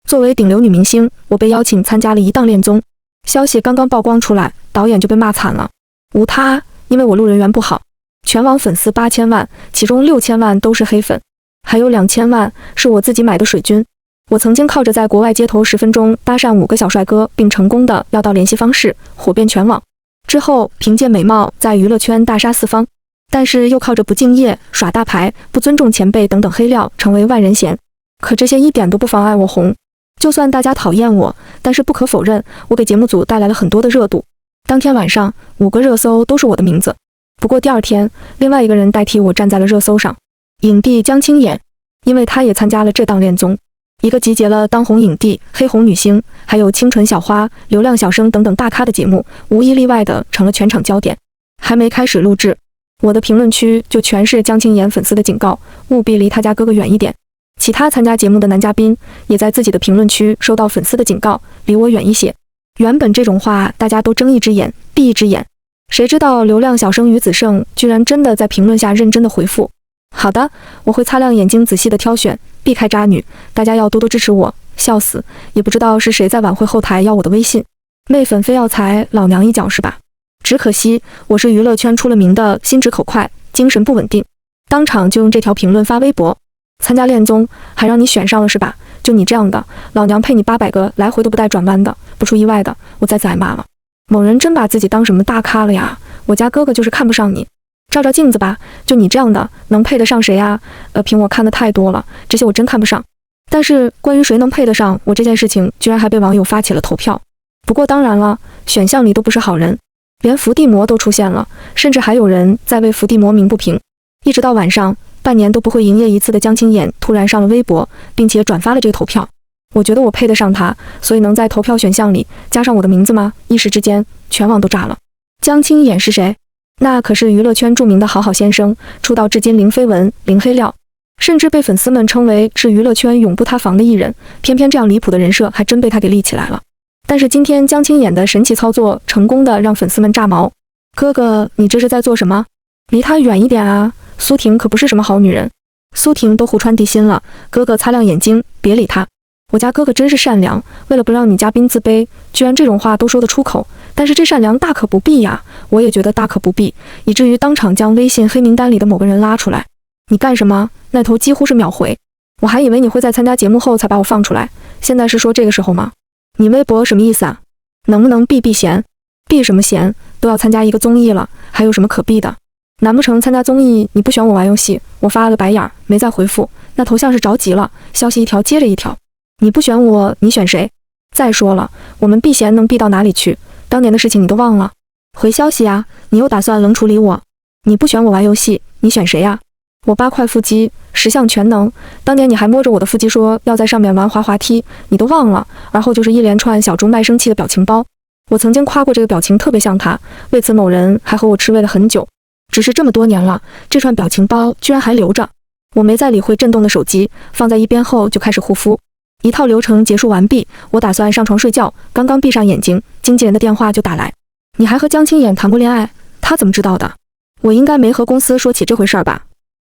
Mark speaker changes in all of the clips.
Speaker 1: 作为顶流女明星，我被邀请参加了一档恋综，消息刚刚曝光出来，导演就被骂惨了。无他，因为我路人缘不好，全网粉丝8000万，其中6000万都是黑粉，还有2000万是我自己买的水军。我曾经靠着在国外街头10分钟搭讪5个小帅哥，并成功的要到联系方式，火遍全网。之后凭借美貌在娱乐圈大杀四方，但是又靠着不敬业、耍大牌、不尊重前辈等等黑料，成为万人嫌。可这些一点都不妨碍我红。就算大家讨厌我，但是不可否认，我给节目组带来了很多的热度。当天晚上5个热搜都是我的名字。不过第二天，另外一个人代替我站在了热搜上，影帝江青妍，因为他也参加了这档恋综，一个集结了当红影帝、黑红女星，还有清纯小花、流量小生等等大咖的节目，无一例外的成了全场焦点。还没开始录制，我的评论区就全是江青妍粉丝的警告，务必离他家哥哥远一点。其他参加节目的男嘉宾也在自己的评论区收到粉丝的警告，离我远一些。原本这种话大家都睁一只眼闭一只眼，谁知道流量小生于子胜居然真的在评论下认真的回复：好的，我会擦亮眼睛仔细的挑选，避开渣女，大家要多多支持我。笑死，也不知道是谁在晚会后台要我的微信，妹粉非要踩老娘一脚是吧？只可惜我是娱乐圈出了名的心直口快，精神不稳定，当场就用这条评论发微博：参加恋综还让你选上了是吧？就你这样的，老娘配你800个来回都不带转弯的，不出意外的，我再次挨骂了。某人真把自己当什么大咖了呀？我家哥哥就是看不上你，照照镜子吧，就你这样的能配得上谁啊？凭我看的太多了，这些我真看不上。但是关于谁能配得上我这件事情，居然还被网友发起了投票。不过当然了，选项里都不是好人，连伏地魔都出现了，甚至还有人在为伏地魔鸣不平。一直到晚上，半年都不会营业一次的江青妍突然上了微博，并且转发了这个投票。我觉得我配得上他，所以能在投票选项里加上我的名字吗？一时之间，全网都炸了。江青妍是谁？那可是娱乐圈著名的好好先生，出道至今零绯闻、零黑料，甚至被粉丝们称为是娱乐圈永不塌房的艺人。偏偏这样离谱的人设还真被他给立起来了。但是今天江青妍的神奇操作，成功的让粉丝们炸毛。哥哥，你这是在做什么？离他远一点啊！苏婷可不是什么好女人，苏婷都互穿地心了，哥哥擦亮眼睛，别理他。我家哥哥真是善良，为了不让女嘉宾自卑，居然这种话都说得出口。但是这善良大可不必呀，我也觉得大可不必，以至于当场将微信黑名单里的某个人拉出来。你干什么？那头几乎是秒回。我还以为你会在参加节目后才把我放出来，现在是说这个时候吗？你微博什么意思啊？能不能避嫌？避什么嫌？都要参加一个综艺了，还有什么可避的？难不成参加综艺你不选我玩游戏？我发了个白眼儿，没再回复，那头像是着急了，消息一条接着一条。你不选我，你选谁？再说了，我们避嫌能避到哪里去？当年的事情你都忘了？回消息啊，你又打算冷处理我？你不选我玩游戏，你选谁呀？我8块腹肌，10项全能，当年你还摸着我的腹肌说要在上面玩滑滑梯，你都忘了？而后就是一连串小猪卖生气的表情包。我曾经夸过这个表情特别像他，为此某人还和我吃味了很久。只是这么多年了，这串表情包居然还留着。我没再理会震动的手机，放在一边后就开始护肤。一套流程结束完毕，我打算上床睡觉，刚刚闭上眼睛，经纪人的电话就打来。你还和江青妍谈过恋爱？他怎么知道的？我应该没和公司说起这回事儿吧？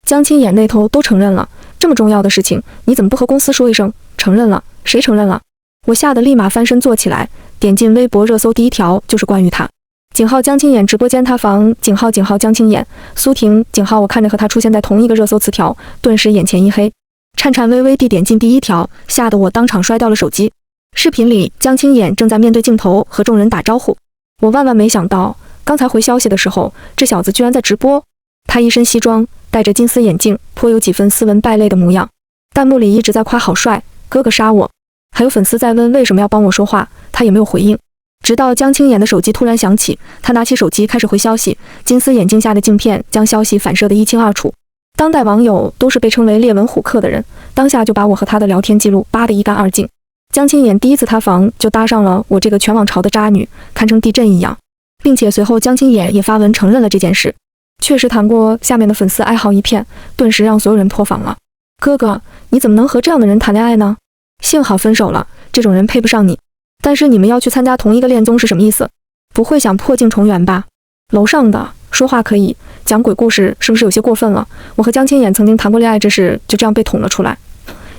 Speaker 1: 江青妍那头都承认了，这么重要的事情，你怎么不和公司说一声？承认了？谁承认了？我吓得立马翻身坐起来，点进微博热搜第一条就是关于他。井号江青妍直播间塌房，井号江青妍，苏婷，井号我看着和他出现在同一个热搜词条，顿时眼前一黑，颤颤巍巍地点进第一条，吓得我当场摔掉了手机。视频里江青妍正在面对镜头和众人打招呼，我万万没想到，刚才回消息的时候，这小子居然在直播。他一身西装，戴着金丝眼镜，颇有几分斯文败类的模样。弹幕里一直在夸好帅，哥哥杀我，还有粉丝在问为什么要帮我说话，他也没有回应。直到江青妍的手机突然响起，他拿起手机开始回消息，金丝眼镜下的镜片将消息反射得一清二楚。当代网友都是被称为猎文虎克的人，当下就把我和他的聊天记录扒得一干二净。江青妍第一次塌房就搭上了我这个全网潮的渣女，堪称地震一样，并且随后江青妍也发文承认了这件事，确实谈过。下面的粉丝哀嚎一片，顿时让所有人破防了。哥哥，你怎么能和这样的人谈恋爱呢？幸好分手了，这种人配不上你。但是你们要去参加同一个恋综是什么意思？不会想破镜重圆吧？楼上的说话可以，讲鬼故事是不是有些过分了？我和江青妍曾经谈过恋爱这事就这样被捅了出来，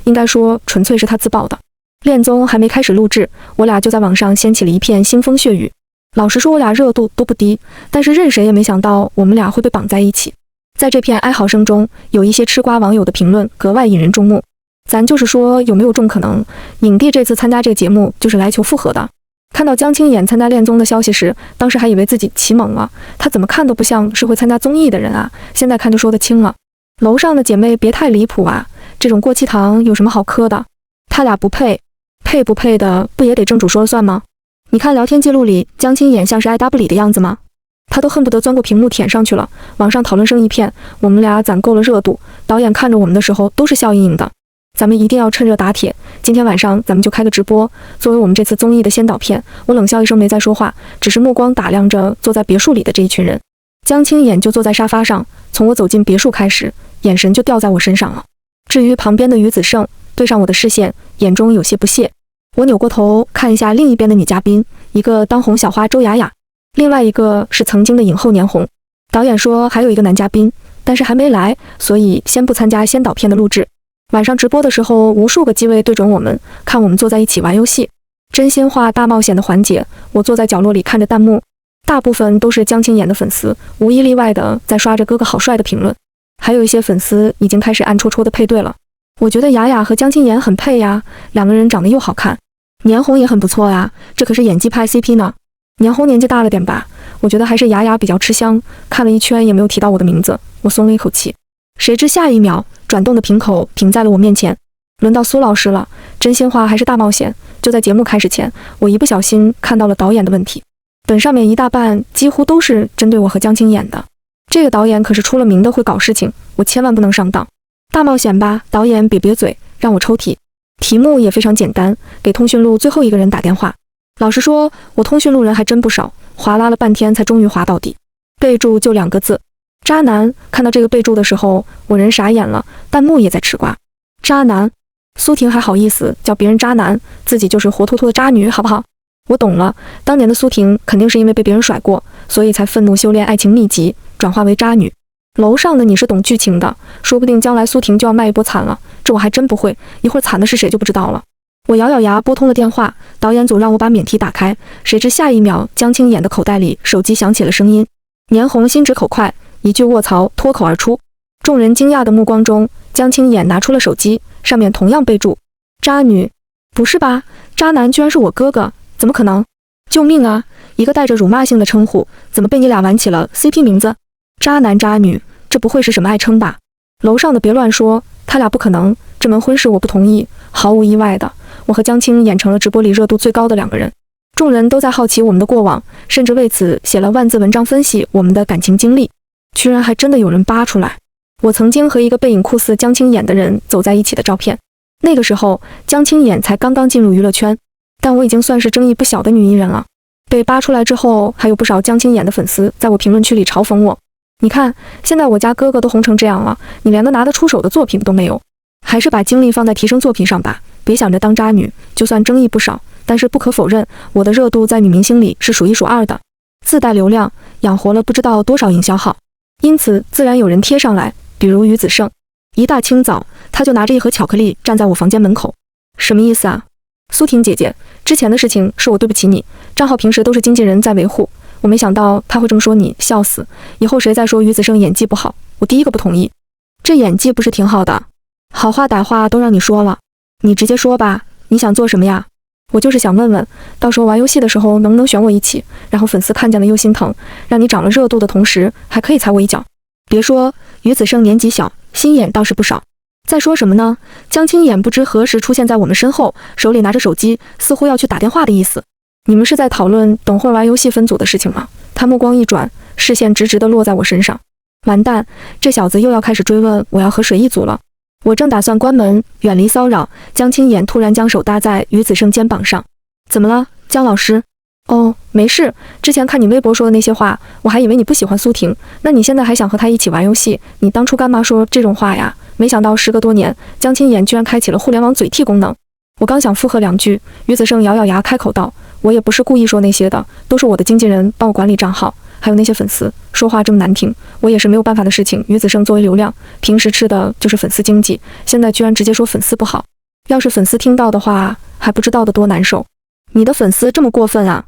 Speaker 1: 应该说纯粹是他自曝的。恋综还没开始录制，我俩就在网上掀起了一片腥风血雨。老实说，我俩热度都不低，但是任谁也没想到我们俩会被绑在一起。在这片哀嚎声中，有一些吃瓜网友的评论格外引人注目。咱就是说，有没有种可能，影帝这次参加这个节目就是来求复合的？看到江青眼参加恋综的消息时，当时还以为自己起猛了，他怎么看都不像是会参加综艺的人啊，现在看就说得清了。楼上的姐妹别太离谱啊，这种过期糖有什么好磕的？他俩不配，配不配的不也得正主说了算吗？你看聊天记录里，江青眼像是爱搭不理的样子吗？他都恨不得钻过屏幕舔上去了。网上讨论声一片，我们俩攒够了热度，导演看着我们的时候都是笑盈盈的。咱们一定要趁热打铁，今天晚上咱们就开个直播，作为我们这次综艺的先导片。我冷笑一声没再说话，只是目光打量着坐在别墅里的这一群人。江青眼就坐在沙发上，从我走进别墅开始，眼神就掉在我身上了。至于旁边的于子胜，对上我的视线，眼中有些不屑。我扭过头看一下另一边的女嘉宾，一个当红小花周雅雅，另外一个是曾经的影后年红。导演说还有一个男嘉宾，但是还没来，所以先不参加先导片的录制。晚上直播的时候，无数个机位对准我们，看我们坐在一起玩游戏。真心话大冒险的环节，我坐在角落里看着弹幕，大部分都是江青眼的粉丝，无一例外的在刷着哥哥好帅的评论，还有一些粉丝已经开始暗戳戳的配对了。我觉得雅雅和江青眼很配呀，两个人长得又好看，年红也很不错呀，这可是演技派 CP 呢。年红年纪大了点吧，我觉得还是雅雅比较吃香，看了一圈也没有提到我的名字，我松了一口气。谁知下一秒，转动的瓶口停在了我面前。轮到苏老师了，真心话还是大冒险。就在节目开始前，我一不小心看到了导演的问题，本上面一大半几乎都是针对我和江青演的。这个导演可是出了名的会搞事情，我千万不能上当。大冒险吧，导演瘪瘪嘴，让我抽题。题目也非常简单，给通讯录最后一个人打电话。老实说，我通讯录人还真不少，划拉了半天才终于划到底。备注就2个字：渣男。看到这个备注的时候，我人傻眼了，弹幕也在吃瓜。渣男，苏婷还好意思叫别人渣男，自己就是活脱脱的渣女，好不好？我懂了，当年的苏婷肯定是因为被别人甩过，所以才愤怒修炼爱情秘籍，转化为渣女。楼上的你是懂剧情的，说不定将来苏婷就要卖一波惨了，这我还真不会，一会儿惨的是谁就不知道了。我咬咬牙拨通了电话，导演组让我把免提打开，谁知下一秒江青眼的口袋里手机响起了声音。年红心直口快，一句卧槽脱口而出。众人惊讶的目光中，江青眼拿出了手机，上面同样备注渣女。不是吧，渣男居然是我哥哥，怎么可能？救命啊，一个带着辱骂性的称呼，怎么被你俩玩起了 CP 名字？渣男渣女，这不会是什么爱称吧？楼上的别乱说，他俩不可能，这门婚事我不同意。毫无意外的，我和江青演成了直播里热度最高的2个人。众人都在好奇我们的过往，甚至为此写了万字文章分析我们的感情经历。居然还真的有人扒出来，我曾经和一个背影酷似江青眼的人走在一起的照片。那个时候，江青眼才刚刚进入娱乐圈，但我已经算是争议不小的女艺人了。被扒出来之后，还有不少江青眼的粉丝在我评论区里嘲讽我。你看，现在我家哥哥都红成这样了，你连个拿得出手的作品都没有，还是把精力放在提升作品上吧，别想着当渣女。就算争议不少，但是不可否认，我的热度在女明星里是数1数2的，自带流量，养活了不知道多少营销号。因此自然有人贴上来，比如于子胜。一大清早，他就拿着一盒巧克力站在我房间门口。什么意思啊？苏婷姐姐，之前的事情是我对不起你，账号平时都是经纪人在维护，我没想到他会这么说你，笑死。以后谁再说于子胜演技不好，我第一个不同意。这演技不是挺好的？好话歹话都让你说了，你直接说吧，你想做什么呀？我就是想问问，到时候玩游戏的时候能不能选我一起，然后粉丝看见了又心疼，让你涨了热度的同时还可以踩我一脚。别说于子胜年纪小，心眼倒是不少。再说什么呢？江青眼不知何时出现在我们身后，手里拿着手机，似乎要去打电话的意思。你们是在讨论等会儿玩游戏分组的事情吗？他目光一转，视线直直地落在我身上。完蛋，这小子又要开始追问我要和谁一组了。我正打算关门远离骚扰，江青眼突然将手搭在于子胜肩膀上。怎么了，江老师？哦，没事，之前看你微博说的那些话，我还以为你不喜欢苏婷，那你现在还想和她一起玩游戏，你当初干嘛说这种话呀？没想到时隔多年，江青眼居然开启了互联网嘴替功能。我刚想附和2句，于子胜咬咬牙开口道，我也不是故意说那些的，都是我的经纪人帮我管理账号，还有那些粉丝说话这么难听，我也是没有办法的事情。于子胜作为流量，平时吃的就是粉丝经济，现在居然直接说粉丝不好，要是粉丝听到的话，还不知道的多难受。你的粉丝这么过分啊？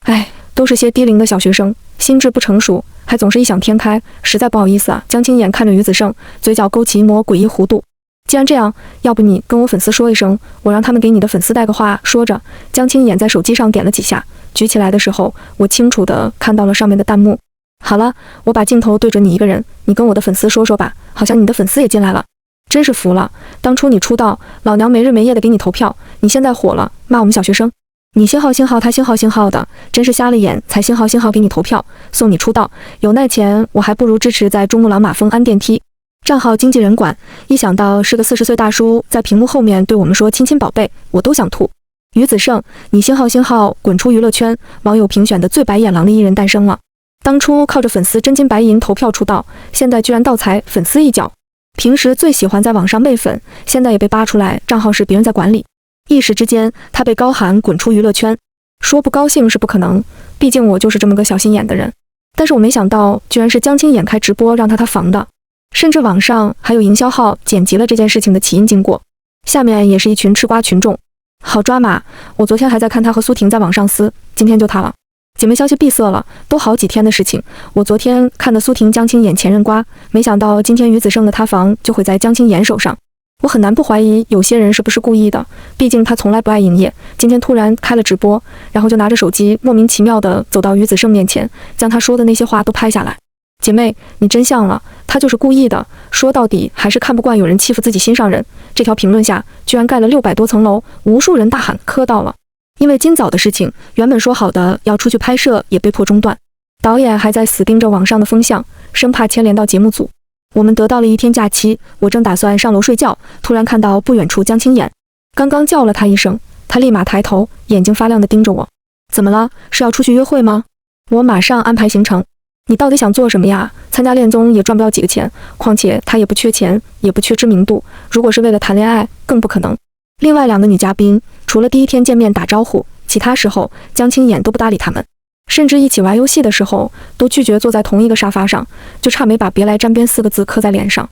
Speaker 1: 哎，都是些低龄的小学生，心智不成熟，还总是异想天开，实在不好意思啊。江清衍看着于子胜，嘴角勾起一抹诡异弧度。既然这样，要不你跟我粉丝说一声，我让他们给你的粉丝带个话。说着，江清衍在手机上点了几下，举起来的时候，我清楚地看到了上面的弹幕。好了，我把镜头对着你一个人，你跟我的粉丝说说吧，好像你的粉丝也进来了。真是服了，当初你出道，老娘没日没夜的给你投票，你现在火了，骂我们小学生。你星号他星号的，真是瞎了眼才星号给你投票，送你出道，有那钱我还不如支持在珠穆朗玛峰安电梯。账号经纪人管，一想到是个40岁大叔在屏幕后面对我们说亲亲宝贝，我都想吐。于子胜，你星号滚出娱乐圈，网友评选的最白眼狼的艺人诞生了。当初靠着粉丝真金白银投票出道，现在居然倒踩粉丝一脚。平时最喜欢在网上媚粉，现在也被扒出来账号是别人在管理。一时之间，他被高喊滚出娱乐圈，说不高兴是不可能，毕竟我就是这么个小心眼的人。但是我没想到，居然是江清衍开直播让他防的，甚至网上还有营销号剪辑了这件事情的起因经过。下面也是一群吃瓜群众，好抓马！我昨天还在看他和苏婷在网上撕，今天就他了。姐妹消息闭塞了，都好几天的事情。我昨天看的苏婷江清衍前任瓜，没想到今天于子胜的塌房就会在江清衍手上。我很难不怀疑有些人是不是故意的，毕竟他从来不爱营业，今天突然开了直播，然后就拿着手机莫名其妙的走到于子胜面前，将他说的那些话都拍下来。姐妹，你真相了，他就是故意的，说到底还是看不惯有人欺负自己心上人。这条评论下居然盖了600多层楼，无数人大喊磕到了。因为今早的事情，原本说好的要出去拍摄也被迫中断，导演还在死盯着网上的风向，生怕牵连到节目组。我们得到了1天假期，我正打算上楼睡觉，突然看到不远处江清衍，刚刚叫了他一声，他立马抬头，眼睛发亮地盯着我。怎么了？是要出去约会吗？我马上安排行程。你到底想做什么呀？参加恋综也赚不了几个钱，况且他也不缺钱，也不缺知名度，如果是为了谈恋爱，更不可能。另外2个女嘉宾，除了第1天见面打招呼，其他时候江清衍都不搭理他们，甚至一起玩游戏的时候都拒绝坐在同一个沙发上，就差没把别来沾边4个字刻在脸上。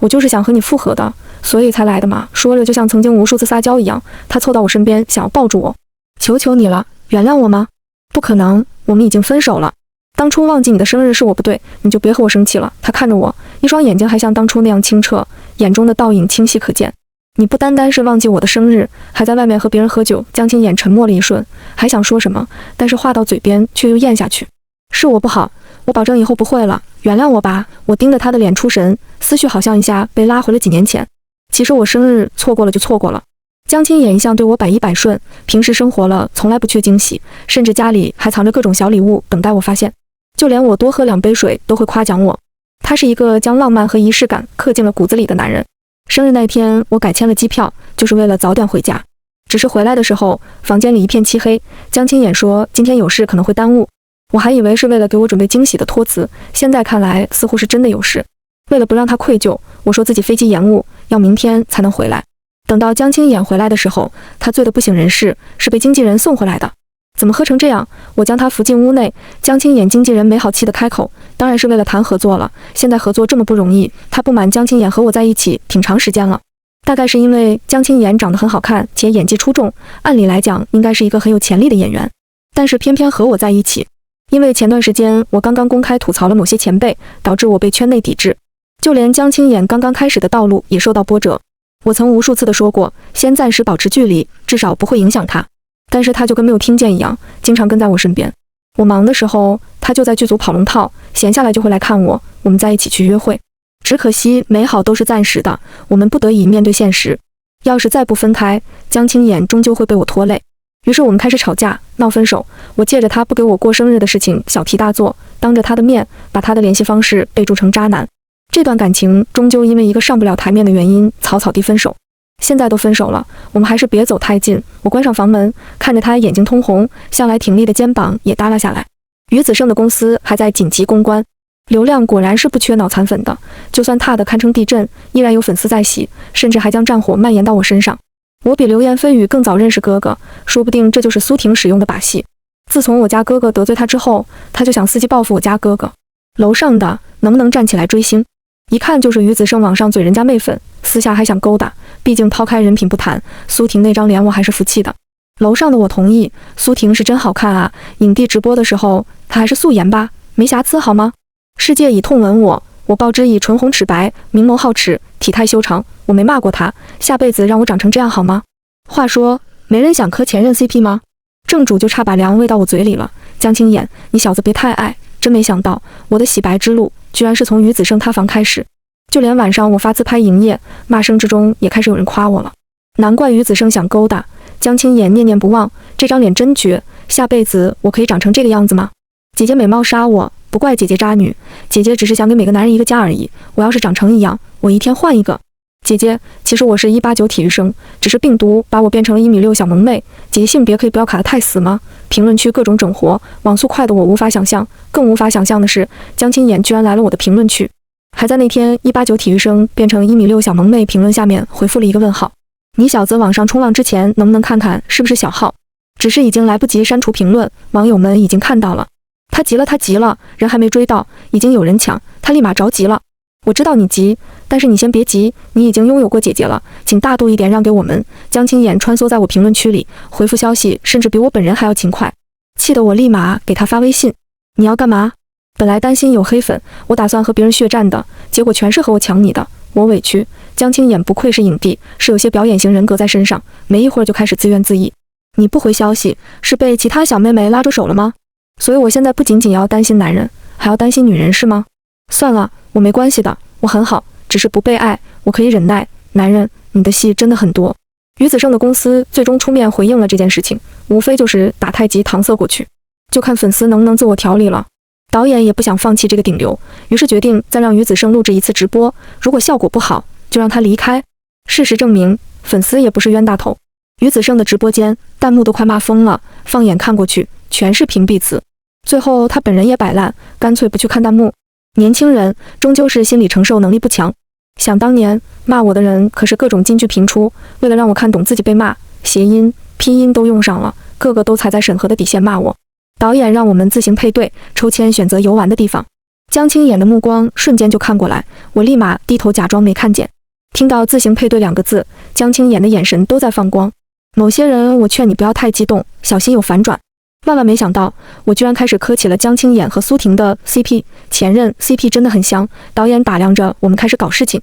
Speaker 1: 我就是想和你复合的，所以才来的嘛。说着就像曾经无数次撒娇一样，他凑到我身边想要抱住我。求求你了，原谅我吗？不可能，我们已经分手了。当初忘记你的生日是我不对，你就别和我生气了。他看着我，一双眼睛还像当初那样清澈，眼中的倒影清晰可见。你不单单是忘记我的生日，还在外面和别人喝酒。江清衍沉默了一瞬，还想说什么，但是话到嘴边却又咽下去。是我不好，我保证以后不会了，原谅我吧。我盯着他的脸出神，思绪好像一下被拉回了几年前。其实我生日错过了就错过了。江清衍一向对我百依百顺，平时生活了从来不缺惊喜，甚至家里还藏着各种小礼物等待我发现。就连我多喝2杯水都会夸奖我。他是一个将浪漫和仪式感刻进了骨子里的男人。生日那天，我改签了机票，就是为了早点回家。只是回来的时候，房间里一片漆黑。江清衍说今天有事可能会耽误，我还以为是为了给我准备惊喜的托词，现在看来似乎是真的有事。为了不让他愧疚，我说自己飞机延误，要明天才能回来。等到江清衍回来的时候，他醉得不省人事，是被经纪人送回来的。怎么喝成这样？我将他扶进屋内，江清衍经纪人没好气地开口，当然是为了谈合作了。现在合作这么不容易，他不瞒江清衍和我在一起挺长时间了。大概是因为江清衍长得很好看，且演技出众，按理来讲应该是一个很有潜力的演员，但是偏偏和我在一起。因为前段时间我刚刚公开吐槽了某些前辈，导致我被圈内抵制，就连江清衍刚刚开始的道路也受到波折。我曾无数次地说过，先暂时保持距离，至少不会影响他。但是他就跟没有听见一样，经常跟在我身边。我忙的时候，他就在剧组跑龙套，闲下来就会来看我，我们在一起去约会。只可惜美好都是暂时的，我们不得已面对现实。要是再不分开，江清衍终究会被我拖累。于是我们开始吵架，闹分手。我借着他不给我过生日的事情小题大做，当着他的面把他的联系方式备注成渣男。这段感情终究因为一个上不了台面的原因草草地分手。现在都分手了，我们还是别走太近。我关上房门，看着他眼睛通红，向来挺立的肩膀也耷拉下来。于子胜的公司还在紧急公关，流量果然是不缺脑残粉的，就算踏得堪称地震，依然有粉丝在洗，甚至还将战火蔓延到我身上。我比流言蜚语更早认识哥哥，说不定这就是苏婷使用的把戏。自从我家哥哥得罪他之后，他就想伺机报复我家哥哥。楼上的能不能站起来追星？一看就是于子胜网上嘴人家妹粉，私下还想勾搭。毕竟抛开人品不谈，苏婷那张脸我还是服气的。楼上的我同意，苏婷是真好看啊！影帝直播的时候，她还是素颜吧，没瑕疵好吗？世界以痛吻我，我报之以唇红齿白，明眸皓齿，体态修长。我没骂过她，下辈子让我长成这样好吗？话说，没人想磕前任 CP 吗？正主就差把粮喂到我嘴里了。江青眼，你小子别太爱，真没想到我的洗白之路居然是从于子胜塌房开始。就连晚上我发自拍营业，骂声之中也开始有人夸我了。难怪于子胜想勾搭。江青眼念念不忘，这张脸真绝，下辈子我可以长成这个样子吗？姐姐美貌杀我，不怪姐姐渣女，姐姐只是想给每个男人一个家而已。我要是长成一样，我一天换一个。姐姐，其实我是189体育生，只是病毒把我变成了1.6米小萌妹。姐姐性别可以不要卡得太死吗？评论区各种整活，网速快的我无法想象，更无法想象的是，江青眼居然来了我的评论区，还在那天189体育生变成1.6米小萌妹评论下面回复了一个问号。你小子网上冲浪之前能不能看看是不是小号？只是已经来不及删除评论，网友们已经看到了。他急了，他急了，人还没追到，已经有人抢，他立马着急了。我知道你急，但是你先别急，你已经拥有过姐姐了，请大度一点让给我们。江青眼穿梭在我评论区里回复消息，甚至比我本人还要勤快，气得我立马给他发微信。你要干嘛？本来担心有黑粉，我打算和别人血战的，结果全是和我抢你的，我委屈。江青眼不愧是影帝，是有些表演型人格在身上，没一会儿就开始自怨自艾。你不回消息，是被其他小妹妹拉住手了吗？所以我现在不仅仅要担心男人，还要担心女人是吗？算了，我没关系的，我很好，只是不被爱，我可以忍耐。男人，你的戏真的很多。于子胜的公司最终出面回应了这件事情，无非就是打太极搪塞过去，就看粉丝能不能自我调理了。导演也不想放弃这个顶流，于是决定再让于子胜录制一次直播，如果效果不好，就让他离开。事实证明，粉丝也不是冤大头。于子胜的直播间弹幕都快骂疯了，放眼看过去，全是屏蔽词。最后他本人也摆烂，干脆不去看弹幕。年轻人终究是心理承受能力不强。想当年骂我的人可是各种金句频出，为了让我看懂自己被骂，谐音、拼音都用上了，个个都踩在审核的底线骂我。导演让我们自行配对，抽签选择游玩的地方。江青眼的目光瞬间就看过来，我立马低头假装没看见。听到自行配对2个字，江青眼的眼神都在放光。某些人，我劝你不要太激动，小心有反转。万万没想到，我居然开始磕起了江青眼和苏婷的 CP， 前任 CP 真的很香。导演打量着我们开始搞事情，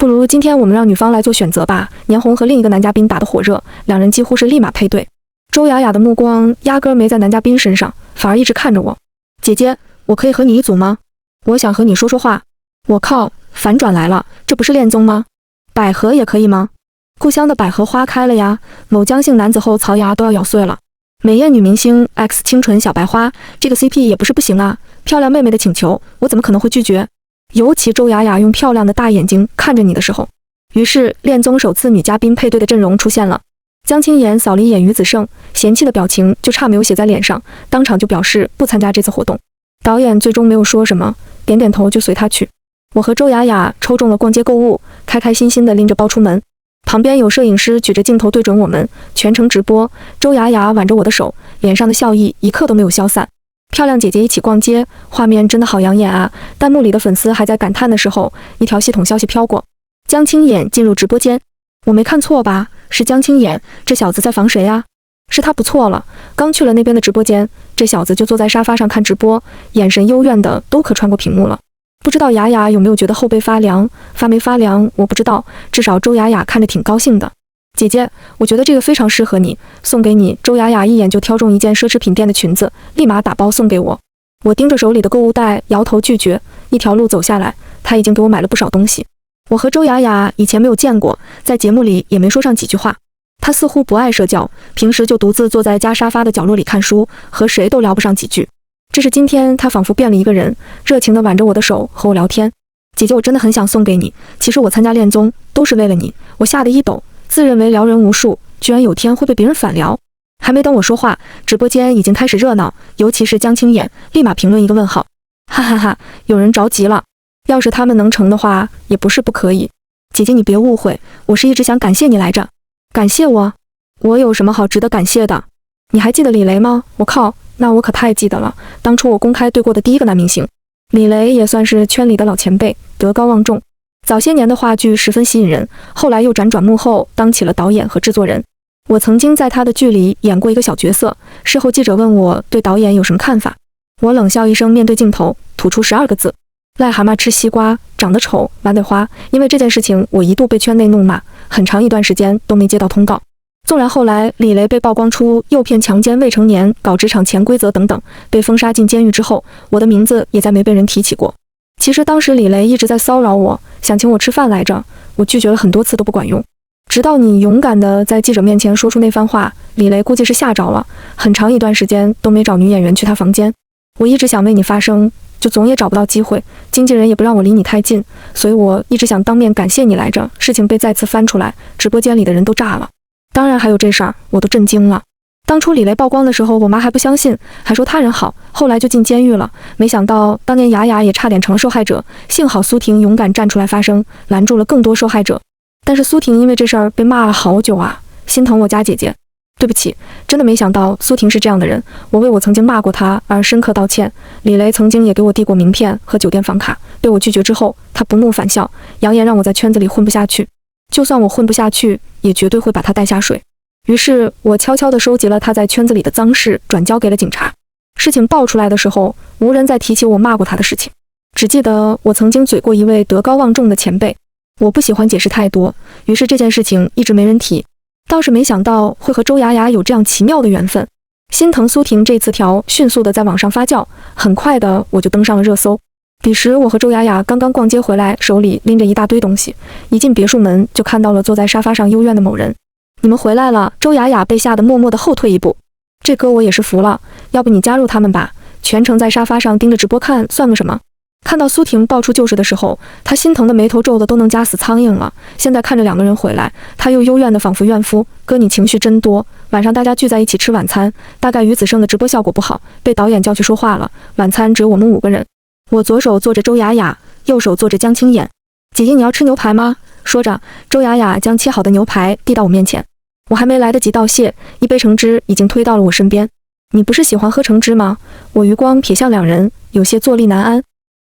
Speaker 1: 不如今天我们让女方来做选择吧。年红和另一个男嘉宾打得火热，两人几乎是立马配对。周雅雅的目光压根没在男嘉宾身上，反而一直看着我。姐姐，我可以和你一组吗？我想和你说说话。我靠，反转来了，这不是恋综吗？百合也可以吗？故乡的百合花开了呀，某江姓男子后槽牙都要咬碎了。美艳女明星 X 清纯小白花，这个 CP 也不是不行啊。漂亮妹妹的请求，我怎么可能会拒绝？尤其周雅雅用漂亮的大眼睛看着你的时候。于是恋综首次女嘉宾配对的阵容出现了。江青眼扫了一眼于子胜，嫌弃的表情就差没有写在脸上，当场就表示不参加这次活动。导演最终没有说什么，点点头就随他去。我和周雅雅抽中了逛街购物，开开心心的拎着包出门。旁边有摄影师举着镜头对准我们，全程直播。周雅雅挽着我的手，脸上的笑意一刻都没有消散。漂亮姐姐一起逛街，画面真的好养眼啊！弹幕里的粉丝还在感叹的时候，一条系统消息飘过：江青眼进入直播间。我没看错吧？是江青眼，这小子在防谁啊？是他不错了，刚去了那边的直播间，这小子就坐在沙发上看直播，眼神幽怨的都可穿过屏幕了。不知道雅雅有没有觉得后背发凉，发没发凉我不知道，至少周雅雅看着挺高兴的。姐姐，我觉得这个非常适合你，送给你。周雅雅一眼就挑中一件奢侈品店的裙子，立马打包送给我。我盯着手里的购物袋，摇头拒绝。一条路走下来，她已经给我买了不少东西。我和周雅雅以前没有见过，在节目里也没说上几句话。她似乎不爱社交，平时就独自坐在家沙发的角落里看书，和谁都聊不上几句。这是今天她仿佛变了一个人，热情地挽着我的手和我聊天。姐姐，我真的很想送给你，其实我参加恋综都是为了你。我吓得一抖，自认为撩人无数，居然有天会被别人反撩。还没等我说话，直播间已经开始热闹，尤其是江青眼立马评论一个问号，哈哈哈，有人着急了。要是他们能成的话，也不是不可以。姐姐你别误会，我是一直想感谢你来着。感谢我？我有什么好值得感谢的？你还记得李雷吗？我靠，那我可太记得了，当初我公开对过的第一个男明星。李雷也算是圈里的老前辈，德高望重。早些年的话剧十分吸引人，后来又辗转幕后当起了导演和制作人。我曾经在他的剧里演过一个小角色，事后记者问我对导演有什么看法，我冷笑一声，面对镜头吐出12个字：癞蛤蟆吃西瓜，长得丑，玩得花。因为这件事情，我一度被圈内怒骂，很长一段时间都没接到通告。纵然后来李雷被曝光出诱骗、强奸未成年、搞职场潜规则等等，被封杀进监狱之后，我的名字也再没被人提起过。其实当时李雷一直在骚扰我，想请我吃饭来着，我拒绝了很多次都不管用。直到你勇敢地在记者面前说出那番话，李雷估计是吓着了，很长一段时间都没找女演员去他房间。我一直想为你发声，就总也找不到机会，经纪人也不让我离你太近，所以我一直想当面感谢你来着。事情被再次翻出来，直播间里的人都炸了。当然还有这事儿，我都震惊了。当初李雷曝光的时候，我妈还不相信，还说他人好，后来就进监狱了。没想到当年雅雅也差点成了受害者，幸好苏婷勇敢站出来发声，拦住了更多受害者。但是苏婷因为这事儿被骂了好久啊，心疼我家姐姐。对不起，真的没想到苏婷是这样的人，我为我曾经骂过她而深刻道歉。李雷曾经也给我递过名片和酒店房卡，被我拒绝之后，他不怒反笑，扬言让我在圈子里混不下去，就算我混不下去，也绝对会把他带下水。于是我悄悄地收集了他在圈子里的脏事，转交给了警察。事情爆出来的时候，无人再提起我骂过他的事情，只记得我曾经嘴过一位德高望重的前辈。我不喜欢解释太多，于是这件事情一直没人提。倒是没想到会和周雅雅有这样奇妙的缘分。心疼苏婷这词条迅速的在网上发酵，很快的我就登上了热搜。彼时我和周雅雅刚刚逛街回来，手里拎着一大堆东西，一进别墅门就看到了坐在沙发上幽怨的某人。你们回来了。周雅雅被吓得默默的后退一步。这哥我也是服了，要不你加入他们吧，全程在沙发上盯着直播看算个什么。看到苏婷爆出旧事的时候，他心疼的眉头皱得都能夹死苍蝇了。现在看着两个人回来，他又幽怨的仿佛怨妇。哥你情绪真多。晚上大家聚在一起吃晚餐，大概于子胜的直播效果不好，被导演叫去说话了。晚餐只有我们5个人，我左手坐着周雅雅，右手坐着江青眼。姐姐你要吃牛排吗？说着，周雅雅将切好的牛排递到我面前。我还没来得及道谢，一杯橙汁已经推到了我身边。你不是喜欢喝橙汁吗？我余光瞥向两人，有些坐立难安。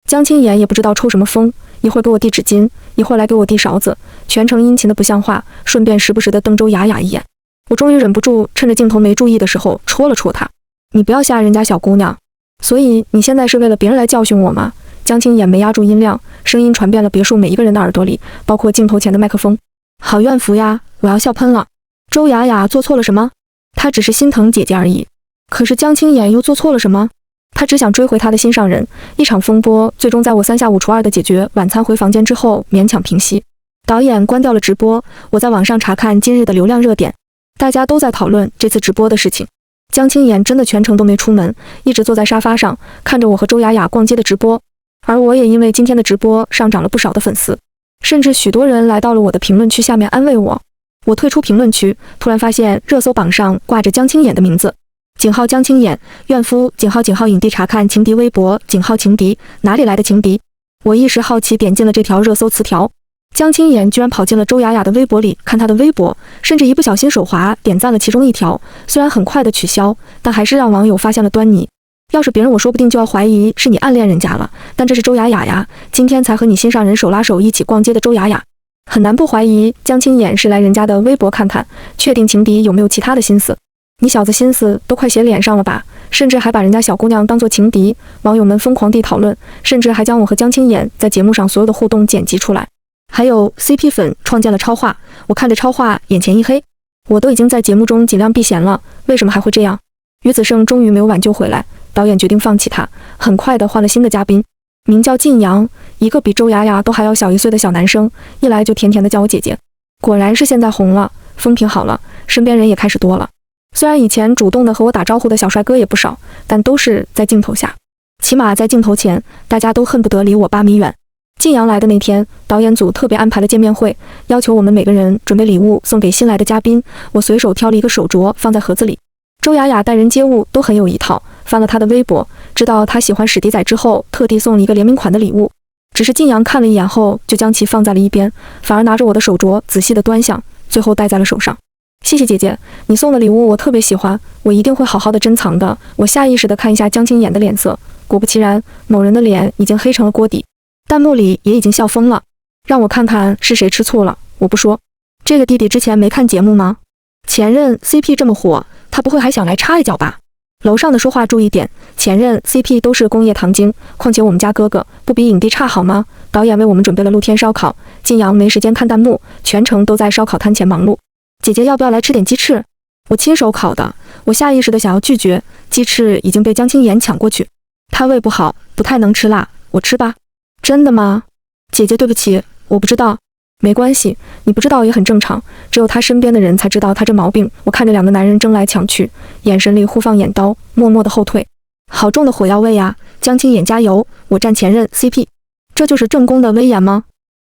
Speaker 1: 江青眼也不知道抽什么风，一会儿给我递纸巾，一会儿来给我递勺子，全程殷勤的不像话，顺便时不时的瞪周雅雅一眼。我终于忍不住，趁着镜头没注意的时候戳了戳她。你不要吓人家小姑娘。所以你现在是为了别人来教训我吗？江青眼没压住音量，声音传遍了别墅每一个人的耳朵里，包括镜头前的麦克风。好怨妇呀，我要笑喷了。周雅雅做错了什么？她只是心疼姐姐而已。可是江青眼又做错了什么？他只想追回他的心上人。一场风波最终在我3下5除2的解决，晚餐回房间之后勉强平息。导演关掉了直播，我在网上查看今日的流量热点，大家都在讨论这次直播的事情。江青眼真的全程都没出门，一直坐在沙发上看着我和周雅雅逛街的直播，而我也因为今天的直播上涨了不少的粉丝，甚至许多人来到了我的评论区下面安慰我。我退出评论区，突然发现热搜榜上挂着江青眼的名字。井号江青眼，怨夫，井号影帝查看情敌微博，井号情敌，哪里来的情敌？我一时好奇点进了这条热搜词条，江青眼居然跑进了周雅雅的微博里看她的微博，甚至一不小心手滑点赞了其中一条，虽然很快的取消，但还是让网友发现了端倪。要是别人我说不定就要怀疑是你暗恋人家了，但这是周雅雅呀，今天才和你心上人手拉手一起逛街的周雅雅，很难不怀疑江青眼是来人家的微博看看，确定情敌有没有其他的心思。你小子心思都快写脸上了吧，甚至还把人家小姑娘当作情敌。网友们疯狂地讨论，甚至还将我和江青眼在节目上所有的互动剪辑出来。还有 CP 粉创建了超话，我看着超话眼前一黑，我都已经在节目中尽量避嫌了，为什么还会这样？于子胜终于没有挽救回来，导演决定放弃他，很快的换了新的嘉宾，名叫晋阳，一个比周雅雅都还要小1岁的小男生，一来就甜甜的叫我姐姐。果然是现在红了，风评好了，身边人也开始多了。虽然以前主动的和我打招呼的小帅哥也不少，但都是在镜头下，起码在镜头前，大家都恨不得离我8米远。晋阳来的那天，导演组特别安排了见面会，要求我们每个人准备礼物送给新来的嘉宾。我随手挑了一个手镯放在盒子里。周雅雅待人接物都很有一套，翻了她的微博，知道她喜欢史迪仔之后，特地送了一个联名款的礼物。只是晋阳看了一眼后，就将其放在了一边，反而拿着我的手镯仔细的端详，最后戴在了手上。谢谢姐姐，你送的礼物我特别喜欢，我一定会好好的珍藏的。我下意识的看一下江青眼的脸色，果不其然，某人的脸已经黑成了锅底，弹幕里也已经笑疯了。让我看看是谁吃醋了。我不说。这个弟弟之前没看节目吗？前任 CP 这么火，他不会还想来插一脚吧？楼上的说话注意点，前任 CP 都是工业糖精，况且我们家哥哥不比影帝差好吗？导演为我们准备了露天烧烤，晋阳没时间看弹幕，全程都在烧烤摊前忙碌。姐姐要不要来吃点鸡翅？我亲手烤的。我下意识的想要拒绝，鸡翅已经被江青妍抢过去。他胃不好，不太能吃辣，我吃吧。真的吗？姐姐对不起，我不知道。没关系，你不知道也很正常，只有他身边的人才知道他这毛病。我看着两个男人争来抢去，眼神里互放眼刀，默默的后退。好重的火药味呀！江青妍加油，我站前任 CP。这就是正宫的威严吗？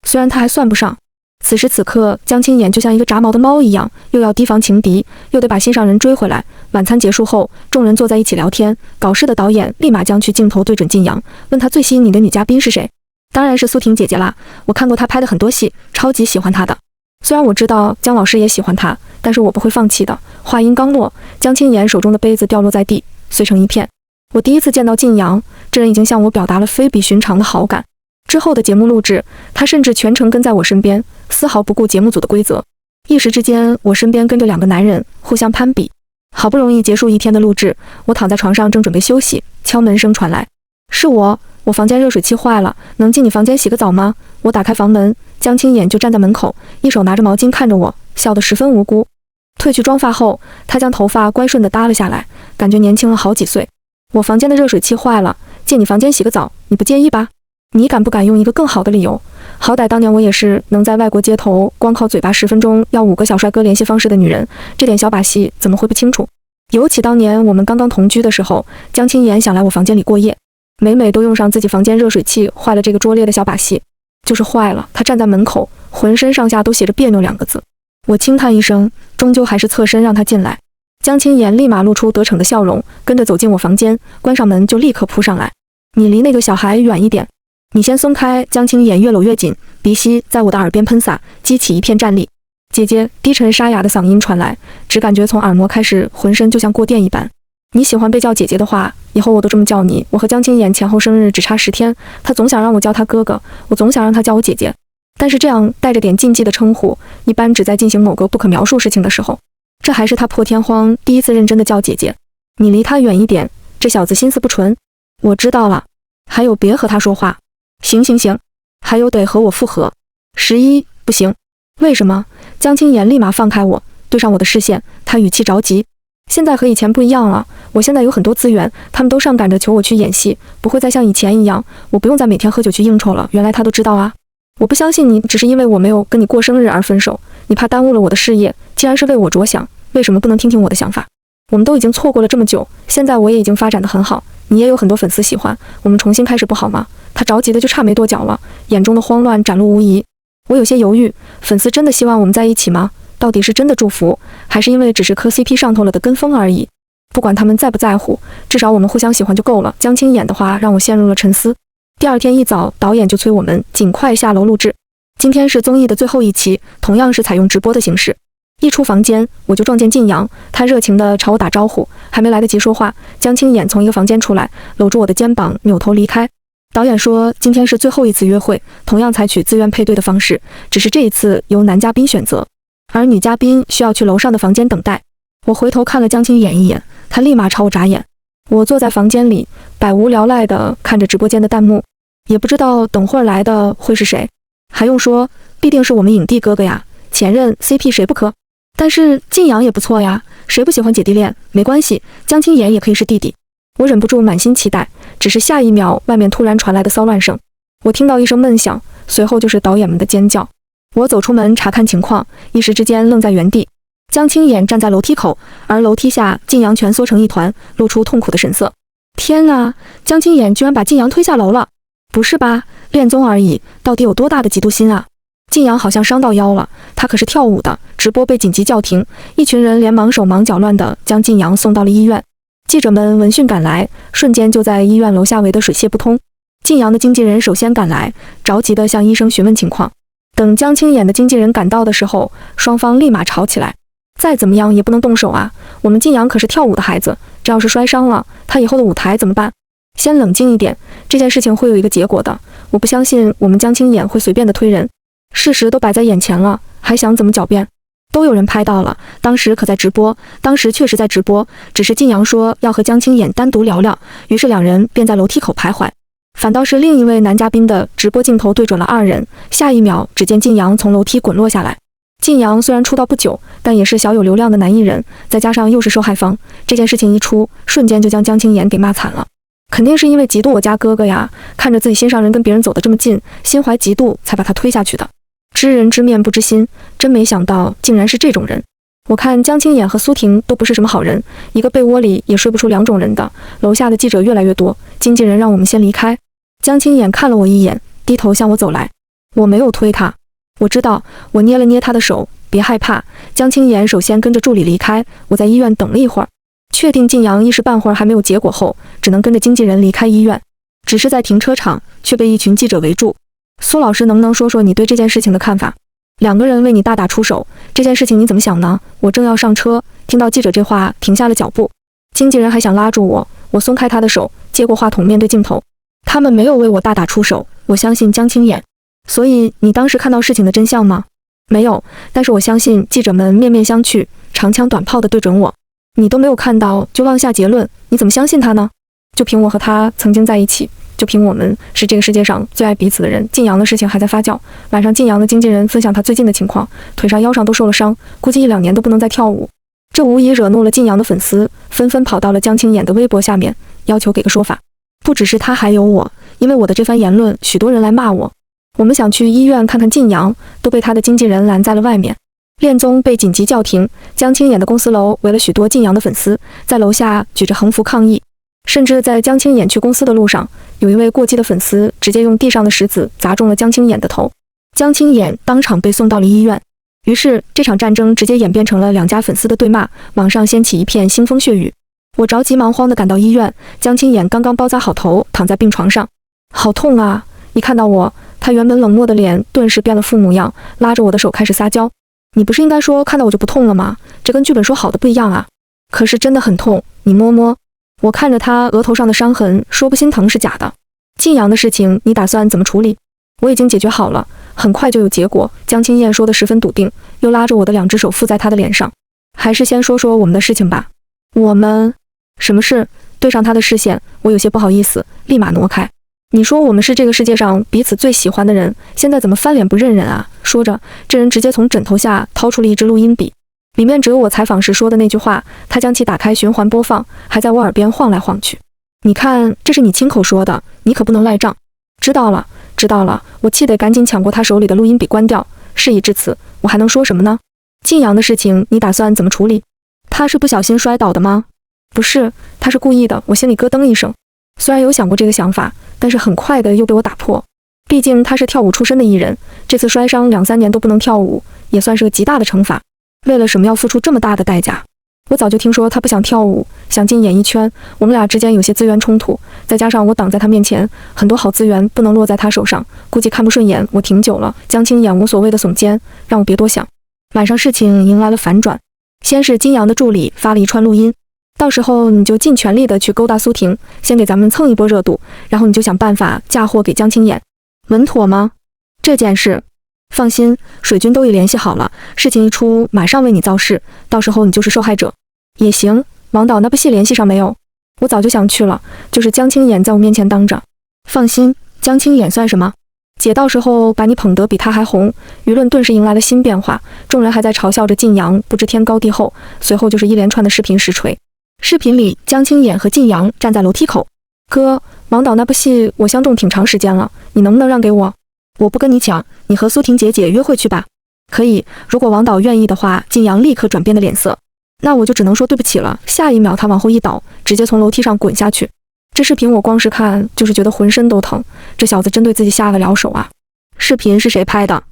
Speaker 1: 虽然他还算不上。此时此刻，江青妍就像一个炸毛的猫一样，又要提防情敌，又得把心上人追回来。晚餐结束后，众人坐在一起聊天，搞事的导演立马将去镜头对准晋阳，问他最吸引你的女嘉宾是谁？当然是苏婷姐姐啦，我看过她拍的很多戏，超级喜欢她的。虽然我知道姜老师也喜欢她，但是我不会放弃的。话音刚落，江青妍手中的杯子掉落在地，碎成一片。我第一次见到晋阳，这人已经向我表达了非比寻常的好感。之后的节目录制，他甚至全程跟在我身边，丝毫不顾节目组的规则。一时之间，我身边跟着两个男人，互相攀比。好不容易结束一天的录制，我躺在床上正准备休息，敲门声传来，是我房间热水器坏了，能进你房间洗个澡吗？我打开房门，江青妍就站在门口，一手拿着毛巾看着我，笑得十分无辜。褪去妆发后，她将头发乖顺地搭了下来，感觉年轻了好几岁。我房间的热水器坏了，借你房间洗个澡，你不介意吧？你敢不敢用一个更好的理由？好歹当年我也是能在外国街头光靠嘴巴10分钟要5个小帅哥联系方式的女人，这点小把戏怎么会不清楚？尤其当年我们刚刚同居的时候，江青妍想来我房间里过夜，每每都用上自己房间热水器坏了这个拙劣的小把戏。就是坏了，她站在门口，浑身上下都写着别扭2个字。我轻叹一声，终究还是侧身让她进来。江青妍立马露出得逞的笑容，跟着走进我房间，关上门就立刻扑上来。你离那个小孩远一点。你先松开。江青妍越搂越紧，鼻息在我的耳边喷洒，激起一片战栗。姐姐，低沉沙哑的嗓音传来，只感觉从耳膜开始，浑身就像过电一般。你喜欢被叫姐姐的话，以后我都这么叫你。我和江青妍前后生日只差10天，他总想让我叫他哥哥，我总想让他叫我姐姐。但是这样带着点禁忌的称呼，一般只在进行某个不可描述事情的时候。这还是他破天荒第一次认真的叫姐姐。你离他远一点，这小子心思不纯。我知道了。还有，别和他说话。行。还有，得和我复合。11，不行。为什么？江青妍立马放开我，对上我的视线，他语气着急。现在和以前不一样了，我现在有很多资源，他们都上赶着求我去演戏，不会再像以前一样，我不用再每天喝酒去应酬了。原来他都知道啊。我不相信你只是因为我没有跟你过生日而分手，你怕耽误了我的事业，既然是为我着想，为什么不能听听我的想法？我们都已经错过了这么久，现在我也已经发展得很好，你也有很多粉丝喜欢，我们重新开始不好吗？他着急的就差没跺脚了，眼中的慌乱展露无遗。我有些犹豫，粉丝真的希望我们在一起吗？到底是真的祝福，还是因为只是磕 CP 上头了的跟风而已？不管他们在不在乎，至少我们互相喜欢就够了。江青妍的话让我陷入了沉思。第二天一早，导演就催我们尽快下楼录制。今天是综艺的最后一期，同样是采用直播的形式。一出房间，我就撞见晋阳，他热情地朝我打招呼，还没来得及说话，江青妍从一个房间出来，搂住我的肩膀，扭头离开。导演说，今天是最后一次约会，同样采取自愿配对的方式，只是这一次由男嘉宾选择，而女嘉宾需要去楼上的房间等待。我回头看了江青妍一眼，她立马朝我眨眼。我坐在房间里，百无聊赖地看着直播间的弹幕，也不知道等会儿来的会是谁。还用说，必定是我们影帝哥哥呀，前任 CP 谁不可？但是晋阳也不错呀，谁不喜欢姐弟恋？没关系，江青妍也可以是弟弟。我忍不住满心期待，只是下一秒，外面突然传来的骚乱声，我听到一声闷响，随后就是导演们的尖叫。我走出门查看情况，一时之间愣在原地。江青妍站在楼梯口，而楼梯下晋阳蜷缩成一团，露出痛苦的神色。天啊，江青妍居然把晋阳推下楼了！不是吧，恋综而已，到底有多大的嫉妒心啊？晋阳好像伤到腰了，他可是跳舞的，直播被紧急叫停，一群人连忙手忙脚乱地将晋阳送到了医院。记者们闻讯赶来，瞬间就在医院楼下围得水泄不通。晋阳的经纪人首先赶来，着急地向医生询问情况。等江青妍的经纪人赶到的时候，双方立马吵起来。再怎么样也不能动手啊，我们晋阳可是跳舞的孩子，这要是摔伤了，他以后的舞台怎么办？先冷静一点，这件事情会有一个结果的，我不相信我们江青妍会随便的推人。事实都摆在眼前了，还想怎么狡辩？都有人拍到了，当时可在直播，当时确实在直播，只是晋阳说要和江青眼单独聊聊，于是两人便在楼梯口徘徊。反倒是另一位男嘉宾的直播镜头对准了二人，下一秒只见晋阳从楼梯滚落下来。晋阳虽然出道不久，但也是小有流量的男艺人，再加上又是受害方，这件事情一出，瞬间就将江青眼给骂惨了。肯定是因为嫉妒我家哥哥呀，看着自己心上人跟别人走得这么近，心怀嫉妒才把他推下去的。知人知面不知心，真没想到竟然是这种人。我看江青眼和苏婷都不是什么好人，一个被窝里也睡不出两种人的。楼下的记者越来越多，经纪人让我们先离开。江青眼看了我一眼，低头向我走来。我没有推他，我知道，我捏了捏他的手，别害怕。江青眼首先跟着助理离开，我在医院等了一会儿，确定晋阳一时半会儿还没有结果后，只能跟着经纪人离开医院。只是在停车场，却被一群记者围住。苏老师，能不能说说你对这件事情的看法？两个人为你大打出手，这件事情你怎么想呢？我正要上车，听到记者这话，停下了脚步。经纪人还想拉住我，我松开他的手，接过话筒面对镜头。他们没有为我大打出手，我相信江青眼。所以你当时看到事情的真相吗？没有，但是我相信记者们面面相觑，长枪短炮地对准我。你都没有看到就妄下结论，你怎么相信他呢？就凭我和他曾经在一起，就凭我们是这个世界上最爱彼此的人。晋阳的事情还在发酵，晚上晋阳的经纪人分享他最近的情况，腿上腰上都受了伤，估计1-2年都不能再跳舞。这无疑惹怒了晋阳的粉丝，纷纷跑到了江青眼的微博下面，要求给个说法。不只是他，还有我，因为我的这番言论，许多人来骂我。我们想去医院看看晋阳，都被他的经纪人拦在了外面。恋综被紧急叫停，江青眼的公司楼围了许多晋阳的粉丝，在楼下举着横幅抗议。甚至在江青眼去公司的路上，有一位过激的粉丝直接用地上的石子砸中了江青眼的头，江青眼当场被送到了医院。于是这场战争直接演变成了两家粉丝的对骂，网上掀起一片腥风血雨。我着急忙慌地赶到医院，江青眼刚刚包扎好头，躺在病床上，好痛啊！一看到我，他原本冷漠的脸顿时变了副模样，拉着我的手开始撒娇。你不是应该说看到我就不痛了吗？这跟剧本说好的不一样啊！可是真的很痛，你摸摸。我看着他额头上的伤痕，说不心疼是假的。晋阳的事情你打算怎么处理？我已经解决好了，很快就有结果。江青燕说得十分笃定，又拉着我的2只手附在他的脸上。还是先说说我们的事情吧。我们什么事？对上他的视线，我有些不好意思，立马挪开。你说我们是这个世界上彼此最喜欢的人，现在怎么翻脸不认人啊？说着，这人直接从枕头下掏出了一支录音笔，里面只有我采访时说的那句话。他将其打开循环播放，还在我耳边晃来晃去。你看，这是你亲口说的，你可不能赖账。知道了，知道了。我气得赶紧抢过他手里的录音笔关掉。事已至此，我还能说什么呢？晋阳的事情你打算怎么处理？他是不小心摔倒的吗？不是，他是故意的。我心里咯噔一声。虽然有想过这个想法，但是很快的又被我打破。毕竟他是跳舞出身的艺人，这次摔伤2-3年都不能跳舞，也算是个极大的惩罚。为了什么要付出这么大的代价？我早就听说他不想跳舞，想进演艺圈，我们俩之间有些资源冲突，再加上我挡在他面前，很多好资源不能落在他手上，估计看不顺眼。我挺久了，江青眼无所谓的耸肩，让我别多想。晚上事情迎来了反转，先是金阳的助理发了一串录音，到时候你就尽全力的去勾搭苏婷，先给咱们蹭一波热度，然后你就想办法嫁祸给江青眼，稳妥吗？这件事放心，水军都已联系好了，事情一出马上为你造势，到时候你就是受害者。也行，王导那部戏联系上没有？我早就想去了，就是江青眼在我面前当着。放心，江青眼算什么？姐到时候把你捧得比他还红，舆论顿时迎来了新变化，众人还在嘲笑着晋阳不知天高地厚，随后就是一连串的视频实锤。视频里，江青眼和晋阳站在楼梯口。哥，王导那部戏我相中挺长时间了，你能不能让给我？我不跟你抢，你和苏婷姐姐约会去吧。可以，如果王导愿意的话。晋阳立刻转变了脸色。那我就只能说对不起了。下一秒他往后一倒，直接从楼梯上滚下去。这视频我光是看就是觉得浑身都疼，这小子真对自己下得了手啊。视频是谁拍的？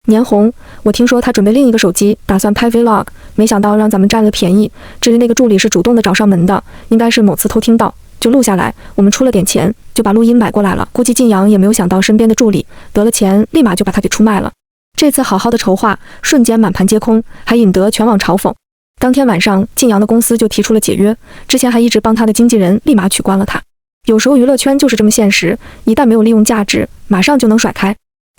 Speaker 1: 年红，我听说他准备另一个手机，打算拍 vlog， 没想到让咱们占了便宜。至于那个助理是主动的找上门的，应该是某次偷听到就录下来，我们出了点钱就把录音买过来了。估计晋阳也没有想到身边的助理得了钱立马就把他给出卖了。这次好好的筹划瞬间满盘皆空，还引得全网嘲讽。当天晚上晋阳的公司就提出了解约，之前还一直帮他的经纪人立马取关了他。有时候娱乐圈就是这么现实，一旦没有利用价值，马上就能甩开。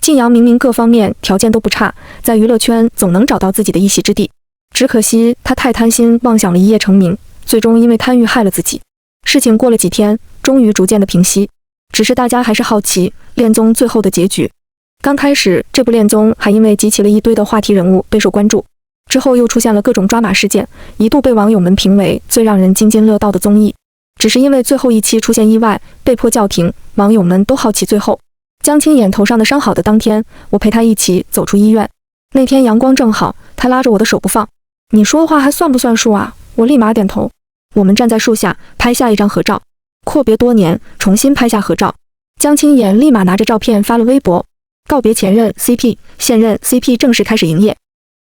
Speaker 1: 晋阳明明各方面条件都不差，在娱乐圈总能找到自己的一席之地，只可惜他太贪心，妄想了一夜成名，最终因为贪欲害了自己。事情过了几天，终于逐渐的平息，只是大家还是好奇恋综最后的结局。刚开始这部恋综还因为集齐了一堆的话题人物备受关注，之后又出现了各种抓马事件，一度被网友们评为最让人津津乐道的综艺。只是因为最后一期出现意外，被迫叫停，网友们都好奇最后。江青眼头上的伤好的当天，我陪他一起走出医院。那天阳光正好，他拉着我的手不放。你说的话还算不算数啊？我立马点头。我们站在树下拍下一张合照，阔别多年，重新拍下合照。江青眼立马拿着照片发了微博，告别前任 CP， 现任 CP 正式开始营业。